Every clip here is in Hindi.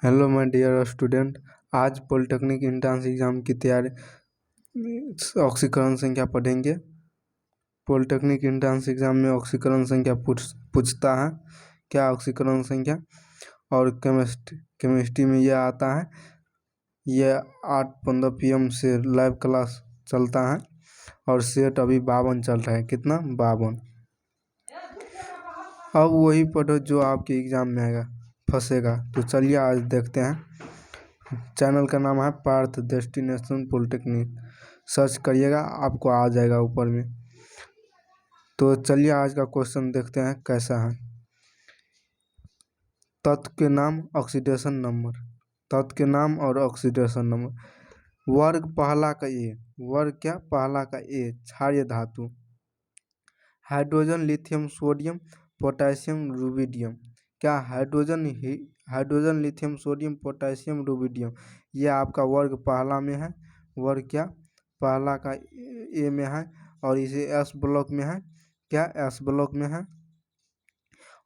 Hello my dear student. आज पॉलिटेक्निक एंट्रेंस एग्जाम की तैयारी ऑक्सीकरण संख्या पढ़ेंगे। पॉलिटेक्निक एंट्रेंस एग्जाम में ऑक्सीकरण संख्या पूछता है, क्या ऑक्सीकरण संख्या। और केमिस्ट्री में यह आता है। यह 8:15 PM से लाइव क्लास चलता है और सेट अभी 52 चल रहा है। कितना? 52। अब वही पढ़ो जो आपके एग्जाम में आएगा, फंसेगा। तो चलिए आज देखते हैं। चैनल का नाम है पार्थ डेस्टिनेशन पॉलिटेक्निक, सर्च करिएगा आपको आ जाएगा ऊपर में। तो चलिए आज का क्वेश्चन देखते हैं कैसा है। तत्व के नाम, ऑक्सीडेशन नंबर। तत्व के नाम और ऑक्सीडेशन नंबर। वर्ग पहला का ए, वर्ग क्या? पहला का ए, क्षारीय धातु। Hydrogen, lithium, sodium, potassium, rubidium. क्या? Hydrogen, lithium, sodium, potassium, rubidium. ये आपका वर्ग पहला में है। वर्ग क्या? पहला का ए में है और इसे एस ब्लॉक में है। क्या? एस ब्लॉक में है।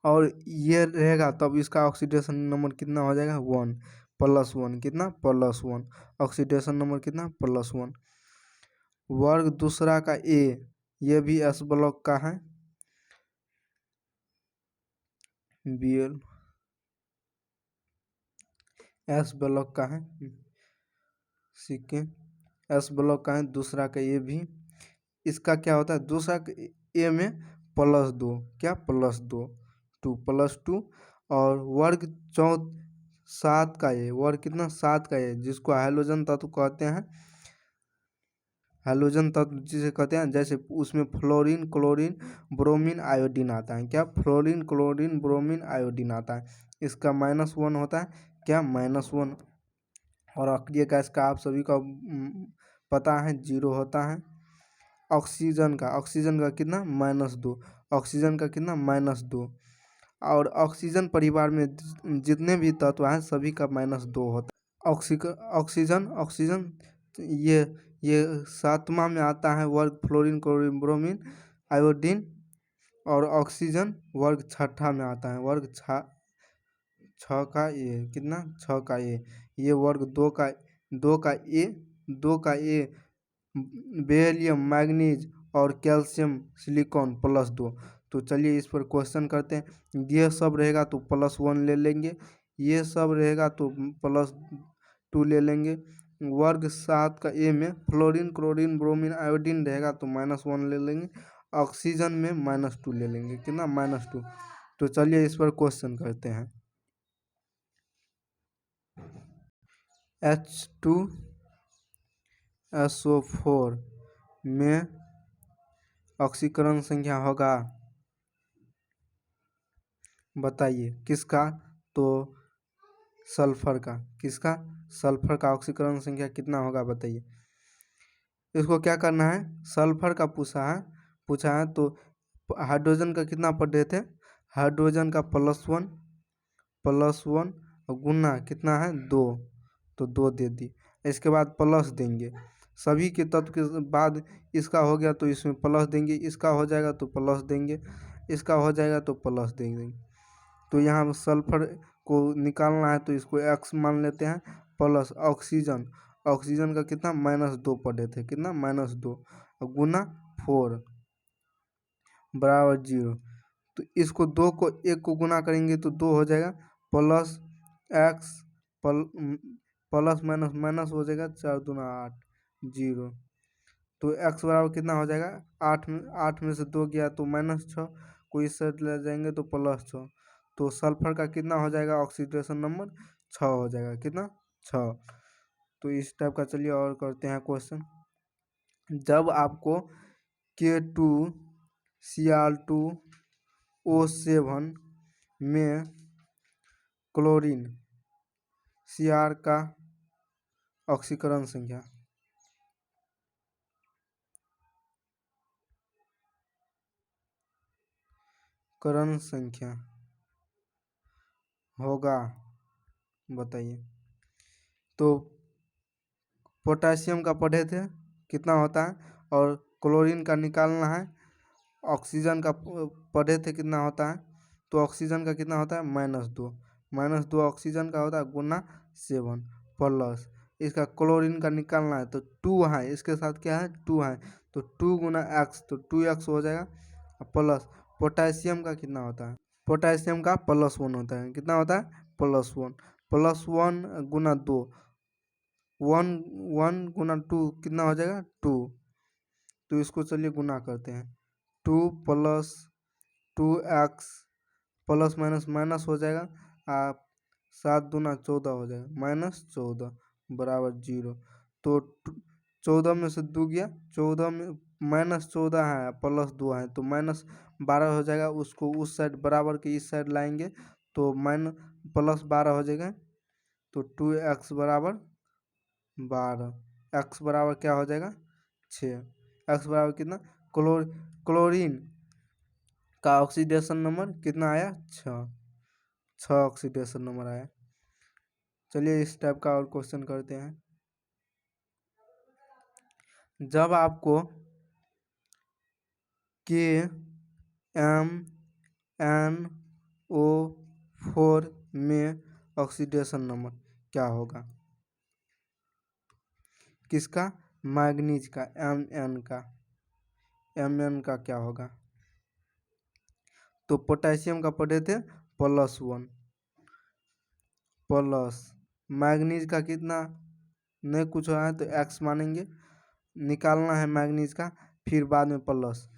और ये रहेगा तब इसका ऑक्सीडेशन नंबर कितना हो जाएगा? 1 + 1। कितना? +1। ऑक्सीडेशन नंबर कितना? +1। वर्ग दूसरा का ए, ये भी एस ब्लॉक का है। Bl एस ब्लॉक का है। सीके एस ब्लॉक का है। दूसरा का ए भी। इसका क्या होता है? दूसरा ए में +2। क्या? +2, 2 +2। और वर्ग 7 का ए, वर्ग कितना? 7 का ए, जिसको हैलोजन तत्व कहते हैं। हैलोजन तत्व जिसे कहते हैं, जैसे उसमें फ्लोरीन, क्लोरीन, ब्रोमीन, आयोडीन आता है। क्या? फ्लोरीन, क्लोरीन, ब्रोमीन, आयोडीन आता है। इसका -1 होता है। क्या? -1। और अक्रिय गैस का आप सभी का पता है 0 होता है। ऑक्सीजन का कितना? -2। ऑक्सीजन का कितना? -2। और ऑक्सीजन परिवार में जितने भी तत्व हैं सभी का -2 होता है। ऑक्सीजन ये 7वां में आता है वर्ग, फ्लोरीन, क्लोरीन, ब्रोमीन, आयोडीन। और ऑक्सीजन वर्ग 6ठा में आता है, वर्ग 6 का ए। कितना? 6 का ए। ये वर्ग 2 का ए, बेरिलियम, मैग्नीज और कैल्शियम, सिलिकॉन +2। तो चलिए इस पर क्वेश्चन करते हैं। ये सब रहेगा तो +1 ले लेंगे, ये सब रहेगा तो +2 ले लेंगे। वर्ग 7 का ए में फ्लोरीन, क्लोरीन, ब्रोमीन, आयोडीन रहेगा तो -1 ले लेंगे। ऑक्सीजन में -2 ले लेंगे। कितना? -2। तो चलिए इस पर क्वेश्चन करते हैं। H2SO4 में ऑक्सीकरण संख्या होगा, बताइए किसका? तो सल्फर का। किसका? सल्फर का ऑक्सीकरण संख्या कितना होगा बताइए। इसको क्या करना है? सल्फर का पूछा है तो हाइड्रोजन का कितना पढ़ रहे थे? हाइड्रोजन का +1 और गुना कितना है? 2। तो 2 दे दी। इसके बाद प्लस देंगे। सभी के तत्व के बाद इसका हो गया तो इसमें प्लस देंगे, इसका हो जाएगा तो प्लस देंगे, इसका हो जाएगा तो प्लस देंगे। तो यहाँ सल्फर को निकालना है तो इसको X मान लेते हैं। प्लस ऑक्सीजन का कितना? -2 पढ़े थे। कितना? -2 गुना 4 बराबर 0। तो इसको 2 को 1 को गुना करेंगे तो 2 हो जाएगा। Plus X plus minus minus हो जाएगा, 4 दूना 8, 0। तो x बराबर कितना हो जाएगा? 8 में से 2 गया तो -6, कोई इस साइड ले जाएंगे तो +6। तो सल्फर का कितना हो जाएगा? ऑक्सीडेशन नंबर 6 हो जाएगा। कितना? 6। तो इस टाइप का चलिए और करते हैं क्वेश्चन। जब आपको K2Cr2O7 में क्लोरीन Cr का ऑक्सीकरण संख्या होगा, बताइए। तो पोटेशियम का पढ़े थे कितना होता है, और क्लोरीन का निकालना है। ऑक्सीजन का पढ़े थे कितना होता है, तो ऑक्सीजन का कितना होता है? -2। -2 ऑक्सीजन का होता है गुना 7 प्लस इसका क्लोरीन का निकालना है तो 2 है, इसके साथ क्या है 2 है तो 2 गुना x तो 2x हो जाएगा। प्लस पोटेशियम का कितना होता है, पोटेशियम का +1 होता है, कितना होता है +1 +1 गुना 2 1 गुना 2 कितना हो जाएगा 2 तो इसको चलिए गुना करते हैं 2 + 2x प्लस माइनस माइनस हो जाएगा आप 7 दूना 14 हो जाएगा -14 बराबर 0 तो 14 में से 2 गया 14 में -14 है +2 है तो -12 हो जाएगा। उसको उस साइड बराबर के इस साइड लाएंगे तो +12 हो जाएगा तो 2x बराबर 12 x बराबर क्या हो जाएगा 6 x बराबर कितना क्लोरीन का ऑक्सीडेशन नंबर कितना आया 6 ऑक्सीडेशन नंबर आया। चलिए इस टाइप का और क्वेश्चन करते हैं। जब आपको KMnO4 में ऑक्सीडेशन नंबर क्या होगा, किसका मैग्नीज का Mn का क्या होगा तो पोटेशियम का पढ़े थे +1 प्लस मैग्नीज का कितना नहीं कुछ है तो x मानेंगे, निकालना है मैग्नीज का फिर बाद में प्लस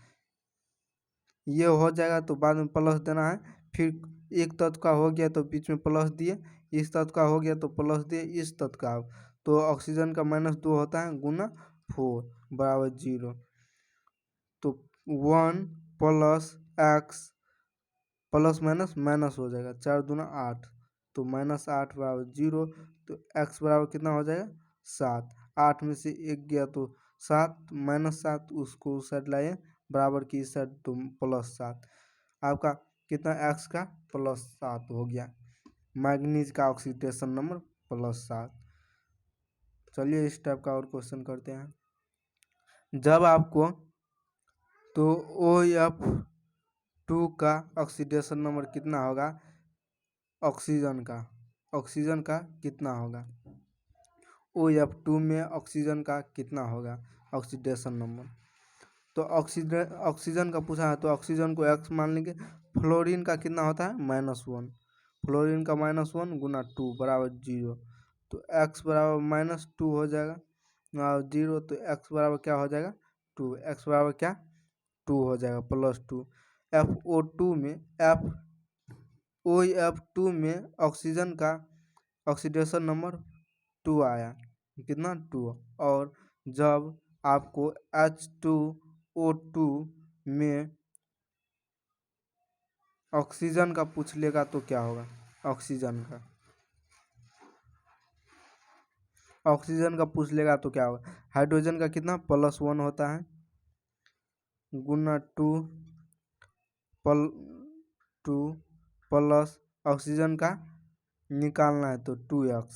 ये हो जाएगा तो बाद में प्लस देना है। फिर एक तत्व का हो गया तो बीच में प्लस दिए, इस तत्व का हो गया तो प्लस दिए इस तत्व का, तो ऑक्सीजन का -2 होता है गुना 4 बराबर 0 तो 1 + x प्लस माइनस माइनस हो जाएगा 4 दूना 8 तो -8 बराबर 0 तो x बराबर कितना हो जाएगा 7 8 में से 1 गया तो 7 -7 उसको उस साइड लाए बराबर की इस साइड तो +7 आपका कितना x का +7 हो गया। मैग्नीज का ऑक्सीडेशन नंबर +7। चलिए इस टाइप का और क्वेश्चन करते हैं। जब आपको तो OF2 का ऑक्सीडेशन नंबर कितना होगा ऑक्सीजन का कितना होगा OF2 में ऑक्सीजन का कितना होगा ऑक्सीडेशन नंबर तो ऑक्सीजन का पूछा है तो ऑक्सीजन को x मान लेंगे। फ्लोरीन का कितना होता है -1 फ्लोरीन का -1 गुना 2 बराबर 0 तो x बराबर -2 हो जाएगा और 0 तो x बराबर क्या हो जाएगा 2 x बराबर क्या 2 हो जाएगा +2 OF2 में ऑक्सीजन का ऑक्सीडेशन नंबर 2 आया कितना 2 और जब आपको H2O2 में ऑक्सीजन का पूछ लेगा तो क्या होगा ऑक्सीजन का पूछ लेगा तो क्या होगा हाइड्रोजन का कितना +1 होता है गुना 2 प्लस ऑक्सीजन का निकालना है तो 2x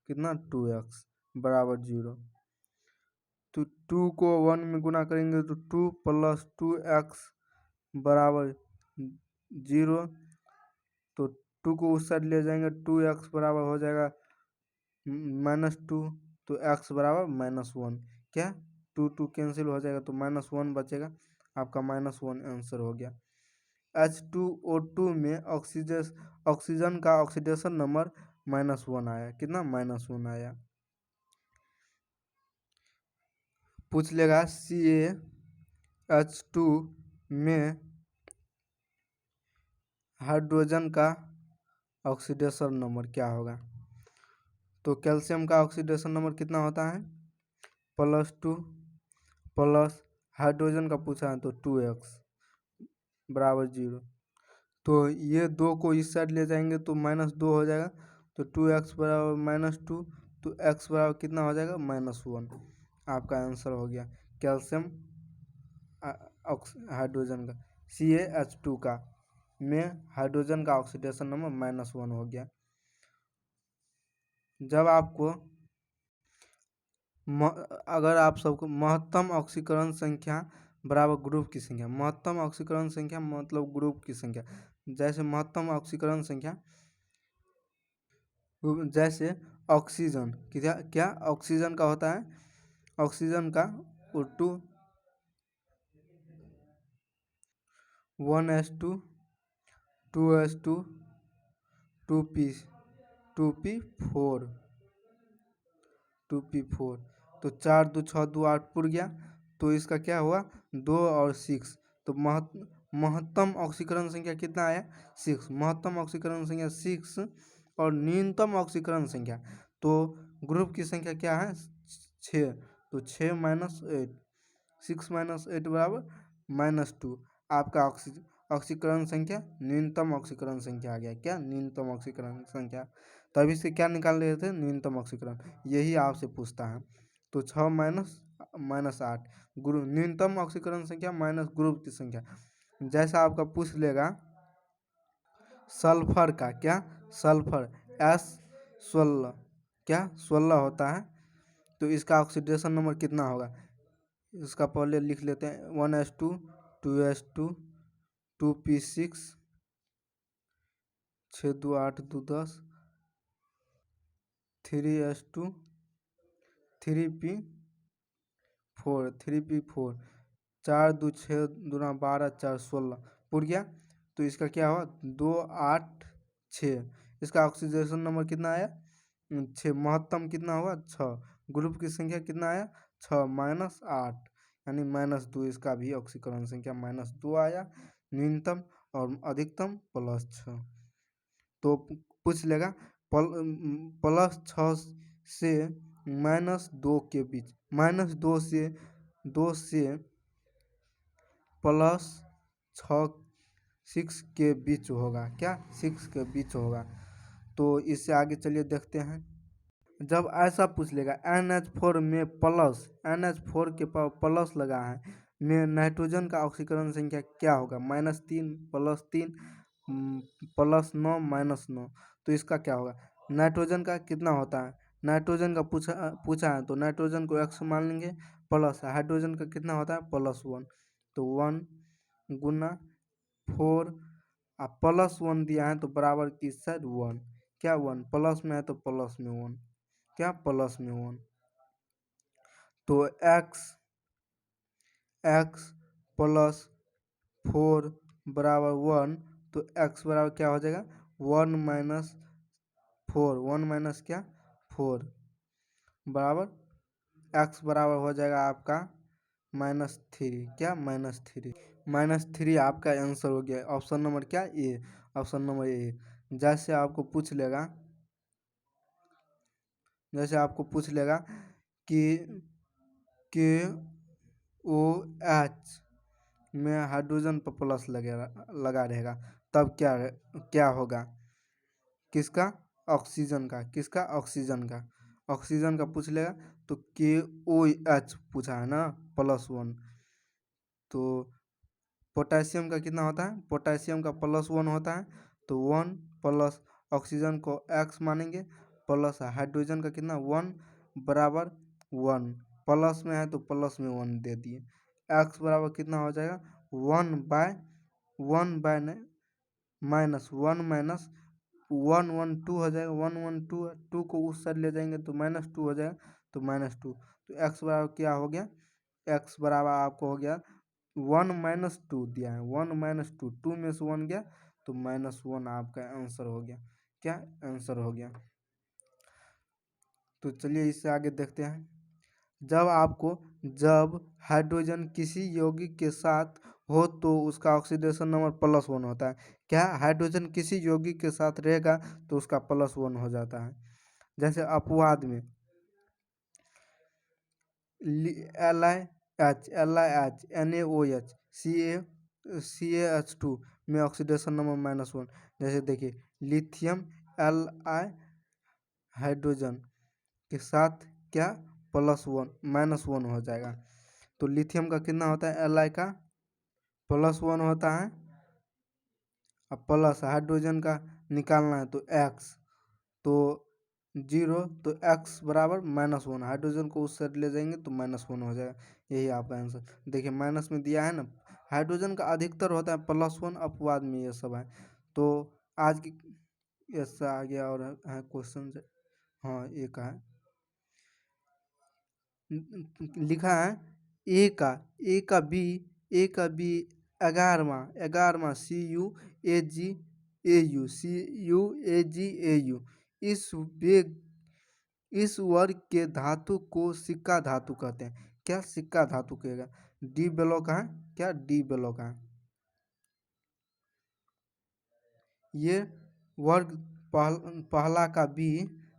कितना 2x बराबर 0 तो 2 को 1 में गुना करेंगे तो 2 + 2x बराबर 0 तो 2 को उस साइड ले जाएंगे 2x बराबर हो जाएगा -2 तो x बराबर -1 क्या 2 कैंसिल हो जाएगा तो -1 बचेगा आपका -1 आंसर हो गया। H2O2 में ऑक्सीजन का ऑक्सीडेशन नंबर -1 आया कितना -1 आया। पूछ लेगा CaH2 में हाइड्रोजन का ऑक्सीडेशन नंबर क्या होगा तो कैल्शियम का ऑक्सीडेशन नंबर कितना होता है +2 प्लस हाइड्रोजन का पूछा है तो 2x बराबर 0 तो ये 2 को इस साइड ले जाएंगे तो -2 हो जाएगा तो 2x बराबर -2 तो x बराबर कितना हो जाएगा -1 आपका आंसर हो गया कैल्शियम हाइड्रोजन का CaH2 का में हाइड्रोजन का ऑक्सीडेशन नंबर -1 हो गया। जब आपको अगर आप सबको महत्तम ऑक्सीकरण संख्या बराबर ग्रुप की संख्या, महत्तम ऑक्सीकरण संख्या मतलब ग्रुप की संख्या, जैसे महत्तम ऑक्सीकरण संख्या जैसे ऑक्सीजन क्या क्या ऑक्सीजन का होता है, ऑक्सीजन का to 1s2 2s2 2p 2p4 2p4, तो 4 2 6 2 8 पुर गया। तो इसका क्या हुआ 2 और 6, तो महत्तम ऑक्सीकरण संख्या कितना आया 6, महत्तम ऑक्सीकरण संख्या 6 और न्यूनतम ऑक्सीकरण संख्या, तो ग्रुप की संख्या क्या है 6, तो 6 - 8, 6 - 8 बराबर -2, आपका ऑक्सीकरण संख्या न्यूनतम ऑक्सीकरण संख्या आ गया, क्या न्यूनतम ऑक्सीकरण संख्या। तभी से क्या निकाल रहे थे न्यूनतम ऑक्सीकरण, यही आपसे पूछता है। तो 6 - -8 ग्रुप न्यूनतम ऑक्सीकरण संख्या माइनस ग्रुप की संख्या। जैसा आपका पूछ लेगा सल्फर का, क्या सल्फर S16 क्या 16 होता है, तो इसका ऑक्सीडेशन नंबर कितना होगा, इसका पहले लिख लेते हैं 1s2 2s2 2p6 6 2 8 2 10 3s2 3p4 3p4 4 2 6 2 12 4 16 पुर गया। तो इसका क्या हुआ 2 8 6, इसका ऑक्सीडेशन नंबर कितना आया 6, महत्तम कितना हुआ 6, ग्रुप की संख्या कितना आया 6 - 8 यानी -2, इसका भी ऑक्सीकरण संख्या -2 आया, न्यूनतम और अधिकतम +6। तो पूछ लेगा +6 से -2 के बीच, -2 से +6 6 के बीच होगा, क्या 6 के बीच होगा। तो इससे आगे चलिए देखते हैं। जब ऐसा पूछ लेगा NH4 में NH4 के पास प्लस लगा है में नाइट्रोजन का ऑक्सीकरण संख्या क्या होगा -3 +3 +9 -9, तो इसका क्या होगा नाइट्रोजन का कितना होता है, नाइट्रोजन का पूछा है, तो नाइट्रोजन को x मान लेंगे, प्लस हाइड्रोजन का कितना होता है +1, तो 1 गुना 4 +1 दिया है तो बराबर किस साइड 1, क्या 1 प्लस में है तो प्लस में 1, क्या प्लस में 1, तो x +4 बराबर 1, तो x बराबर क्या हो जाएगा 1 - 4, 1 माइनस क्या 4 बराबर x बराबर हो जाएगा आपका -3, क्या -3 आपका आंसर हो गया। ऑप्शन नंबर क्या ए, ऑप्शन नंबर ए। जैसे आपको पूछ लेगा कि के ओ एच में हाइड्रोजन पर प्लस लगा रहेगा, तब क्या होगा, किसका ऑक्सीजन का, ऑक्सीजन का पूछ लेगा, तो KOH पूछा है ना +1, तो पोटेशियम का कितना होता है, पोटेशियम का +1 होता है, तो 1 प्लस ऑक्सीजन को x मानेंगे, प्लस हाइड्रोजन का कितना 1 बराबर 1, प्लस में है तो प्लस में 1 दे दिए, x बराबर कितना हो जाएगा 1/1 -1 1 2 हो जाएगा, 1 1 2 2 को उस साइड ले जाएंगे तो -2 हो जाएगा, तो -2, तो x बराबर क्या हो गया, x बराबर आपको हो गया 1 - 2 दिया है, 1 - 2, 2 में से 1 गया तो -1 आपका आंसर हो गया, क्या आंसर हो गया। तो चलिए इससे आगे देखते हैं। जब हाइड्रोजन किसी यौगिक के साथ हो तो उसका ऑक्सीडेशन नंबर +1 होता है, क्या हाइड्रोजन किसी यौगिक के साथ रहेगा तो उसका +1 हो जाता है। जैसे अपवाद में LiH NaOH CaH2 में ऑक्सीडेशन नंबर -1, जैसे देखिए लिथियम Li हाइड्रोजन के साथ क्या +1 हो जाएगा, तो लिथियम का कितना होता है Li का +1 होता है, अब प्लस हाइड्रोजन का निकालना है तो x, तो 0, तो x बराबर -1, हाइड्रोजन को उस साइड ले जाएंगे तो -1 हो जाएगा, यही आपका आंसर। देखिए माइनस में दिया है ना, हाइड्रोजन का अधिकतर होता है +1, अपवाद में ये सब है। तो आज की ऐसा आ गया और है क्वेश्चन। हाँ एक है लिखा है ए का बी 11वां CuAg इस वेग इस वर्ग के धातु को सिक्का धातु कहते हैं। क्या सिक्का धातु कहेगा? डी ब्लॉक है क्या? डी ब्लॉक है ये वर्ग। पहला का बी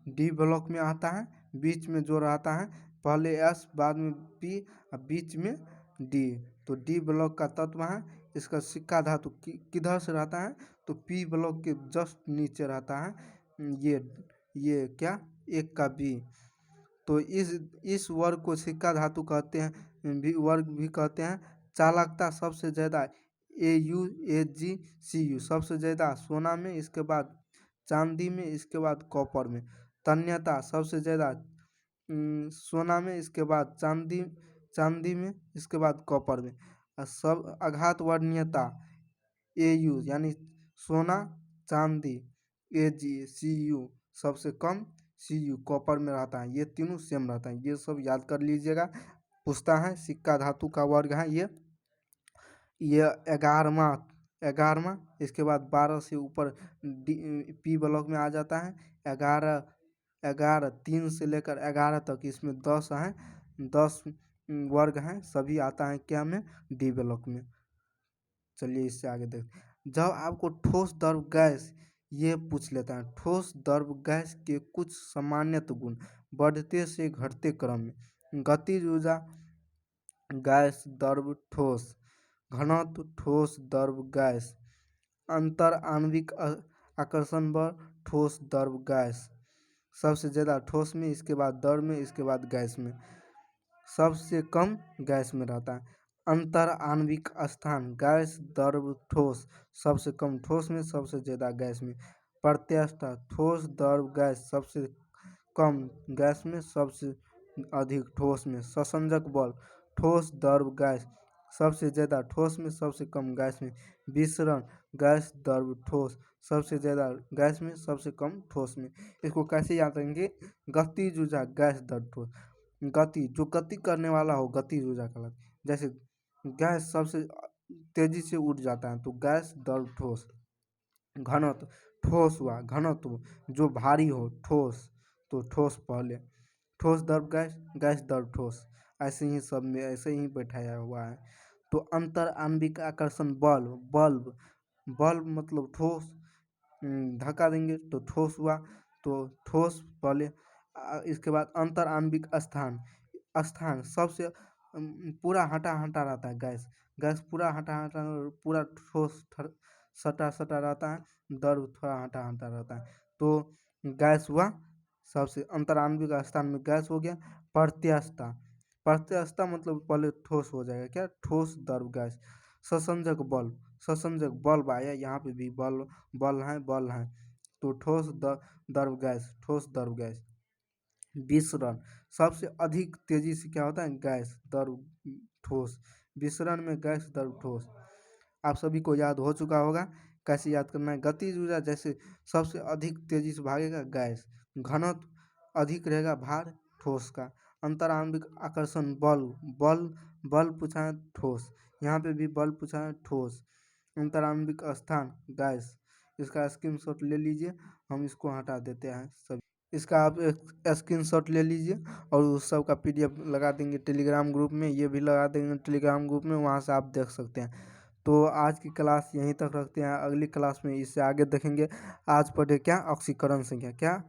डी ब्लॉक में आता है, बीच में जो रहता है पहले एस बाद में पी और बीच में डी, तो डी ब्लॉक का तत्व है। इसका सिक्का धातु किधर से रहता है? तो पी ब्लॉक के जस्ट नीचे रहता है। ये क्या? एक का बी। तो इस वर्ग को सिक्का धातु कहते हैं, वर्ग भी कहते हैं। चालकता सबसे ज़्यादा AuAgCu सबसे ज़्यादा सोना में, इसके बाद चांदी में, इसके बाद कॉपर में। तन्यता सबसे ज़्यादा सोना में, इसके बाद चांदी में, इसके बाद कॉपर में। और सब आघात वर्णीयता Au यानी सोना चांदी, AgCu सबसे कम Cu कॉपर में रहता है। ये तीनों सेम रहता है, ये सब याद कर लीजिएगा। पूछता है सिक्का धातु का वर्ग है ये 11वां। इसके बाद 12 से ऊपर पी ब्लॉक में आ जाता है। 11 3 से लेकर 11 तक इसमें 10 हैं, 10 वर्ग हैं, सभी आता है क्या में? डी ब्लॉक में। चलिए इससे आगे देखते हैं। जब आपको ठोस द्रव गैस ये पूछ लेता है, ठोस द्रव गैस के कुछ सामान्यत गुण बढ़ते से घटते क्रम में। गतिज ऊर्जा गैस द्रव ठोस, घनत्व ठोस द्रव गैस, अंतर आणविक आकर्षण बल ठोस द्रव गैस। सबसे ज़्यादा ठोस में, इसके बाद द्रव में, इसके बाद गैस में, सबसे कम गैस में रहता है। अंतर आणविक स्थान गैस द्रव ठोस, सबसे कम ठोस में, सबसे ज़्यादा गैस में। प्रत्यास्थता ठोस द्रव गैस, सबसे कम गैस में, सबसे अधिक ठोस में। संसंजक बल ठोस द्रव गैस, सबसे ज़्यादा ठोस में, सबसे कम गैस में। विसरण गैस द्रव ठोस, सबसे ज़्यादा गैस में, सबसे कम ठोस में। इसको कैसे याद करेंगे? गतिज ऊर्जा गैस द्रव ठोस, गति जो गति करने वाला हो गतिज ऊर्जा कहलाता है। जैसे गैस सबसे तेजी से उड़ जाता है तो गैस द्रव ठोस। घनत्व ठोस हुआ, घनत्व जो भारी हो ठोस, तो ठोस पहले, ठोस द्रव गैस, गैस द्रव ठोस, ऐसे ही सब में ऐसे ही बैठाया हुआ है। तो अंतर आणविक आकर्षण बल्ब मतलब ठोस, धक्का देंगे तो ठोस हुआ, तो ठोस पहले। इसके बाद अंतर आणविक स्थान सबसे पूरा हटा रहता है गैस पूरा हटा पूरा ठोस सटा रहता है, द्रव थोड़ा हटा रहता है, तो गैस हुआ सबसे। अंतर आणविक स्थान में गैस हो गया। प्रत्यास्थता मतलब पहले ठोस हो जाएगा, क्या? ठोस द्रव गैस। ससंजक बल्ब आया, यहाँ पे भी बल है, तो ठोस द्रव गैस, ठोस द्रव गैस। विसरण सबसे अधिक तेजी से क्या होता है? गैस द्रव ठोस, विसरण में गैस द्रव ठोस। आप सभी को याद हो चुका होगा कैसे याद करना है। गतिज ऊर्जा जैसे सबसे अधिक तेजी से भागेगा गैस, घनत्व अधिक रहेगा भार ठोस का। अंतर आणविक आकर्षण बल पूछा है ठोस, यहाँ पे भी बल पूछा है ठोस। अंतर आणविक स्थान गैस, इसका स्क्रीनशॉट ले लीजिए, हम इसको हटा देते हैं सभी। इसका आप एक स्क्रीनशॉट ले लीजिए और उस सब का PDF लगा देंगे टेलीग्राम ग्रुप में, ये भी लगा देंगे टेलीग्राम ग्रुप में, वहाँ से आप देख सकते हैं। तो आज की क्लास यहीं तक रखते हैं, अगली क्लास में इससे आगे देखेंगे। आज पढ़े क्या? ऑक्सीकरण संख्या। क्या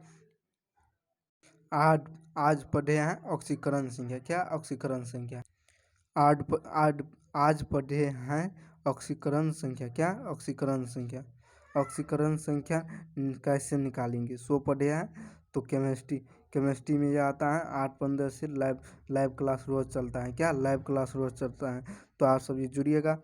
आज पढ़े हैं ऑक्सीकरण संख्या। क्या? ऑक्सीकरण संख्या। आज पढ़े हैं ऑक्सीकरण संख्या। क्या? ऑक्सीकरण संख्या। ऑक्सीकरण संख्या कैसे निकालेंगे सो पढ़े हैं। तो केमिस्ट्री में ये आता है 8-15 से लाइव क्लास रोज़ चलता है। क्या? लाइव क्लास रोज़ चलता है, तो आप सभी जुड़िएगा।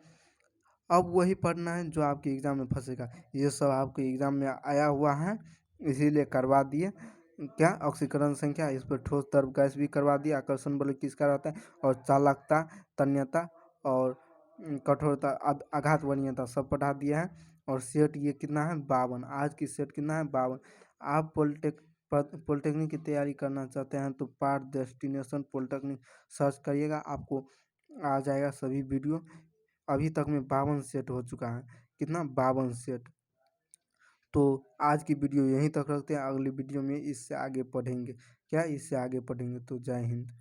अब वही पढ़ना है जो आपके एग्ज़ाम में फंसेगा, ये सब आपके एग्ज़ाम में आया हुआ है, इसीलिए करवा दिए। क्या? ऑक्सीकरण संख्या, इस पर ठोस द्रव गैस भी करवा दिया, आकर्षण बल किसका रहता है, और चालकता, तन्यता और कठोरता, आघात वरीयता सब पढ़ा दिया है। और सेट ये कितना है 52। आज की सेट कितना है 52। आप पॉलिटेक्निक की तैयारी करना चाहते हैं तो पार्ट डेस्टिनेशन पॉलिटेक्निक सर्च करिएगा, आपको आ जाएगा सभी वीडियो। अभी तक में 52 सेट हो चुका है, कितना 52 सेट। तो आज की वीडियो यहीं तक रखते हैं, अगली वीडियो में इससे आगे पढ़ेंगे। क्या इससे आगे पढ़ेंगे? तो जय हिंद।